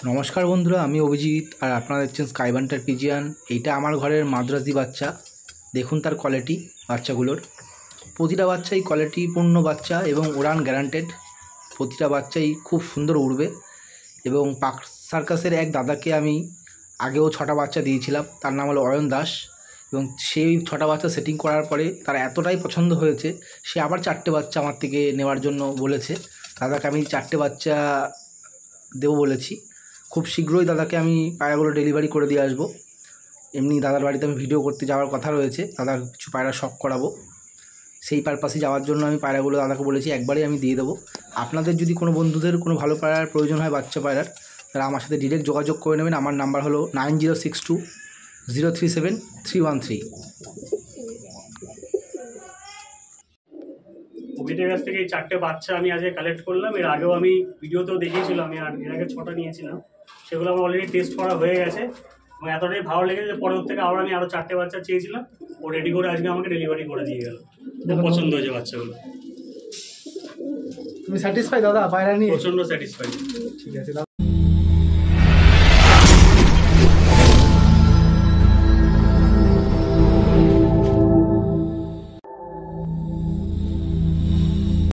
নমস্কার বন্ধুরা, আমি অভিজিৎ আর আপনারা দেখছেন স্কাই বান্টার পিজিয়ান। এইটা আমার ঘরের মাদ্রাজি বাচ্চা। দেখুন তার কোয়ালিটি বাচ্চাগুলোর। প্রতিটা বাচ্চাই কোয়ালিটিপূর্ণ বাচ্চা এবং উড়ান গ্যারান্টেড। প্রতিটা বাচ্চাই খুব সুন্দর উড়বে। এবং পাক সার্কাসের এক দাদাকে আমি আগেও 6টা বাচ্চা দিয়েছিলাম, তার নাম হলো অয়ন দাস। এবং সেই 6টা বাচ্চা সেটিং করার পরে তার এতটাই পছন্দ হয়েছে, সে আবার 4টে বাচ্চা আমার থেকে নেওয়ার জন্য বলেছে। দাদাকে আমি 4টে বাচ্চা দেবো বলেছি। খুব শীঘ্রই দাদাকে আমি পায়রাগুলো ডেলিভারি করে দিয়ে আসবো। এমনি দাদার বাড়িতে আমি ভিডিও করতে যাওয়ার কথা রয়েছে, দাদার কিছু পায়রা শখ করাবো। সেই পারপাসে যাওয়ার জন্য আমি পায়রাগুলো দাদাকে বলেছি একবারেই আমি দিয়ে দেবো। আপনাদের যদি কোনো বন্ধুদের কোনো ভালো পায়রার প্রয়োজন হয়, বাচ্চা পায়রার, তারা আমার সাথে ডিরেক্ট যোগাযোগ করে নেবেন। আমার নাম্বার হলো 9062037313। অভিজিতের কাছ থেকে এই 4টে বাচ্চা আমি আজকে কালেক্ট করলাম। এর আগেও আমি ভিডিওতেও দেখিয়েছিলাম, আমি এর আগে 6টা নিয়েছিলাম। সেগুলো আমার অলরেডি টেস্ট করা হয়ে গেছে এবং এতটাই ভালো লেগেছে যে পরের থেকে আবার আমি আরও 4টে বাচ্চা চেয়েছিলাম। ও রেডি করে আজকে আমাকে ডেলিভারি করে দিয়ে গেল। খুব পছন্দ হয়েছে বাচ্চাগুলো। তুমি স্যাটিসফাই দাদা পায়রা নিয়ে? প্রচণ্ড স্যাটিসফাইড। ঠিক আছে দাদা।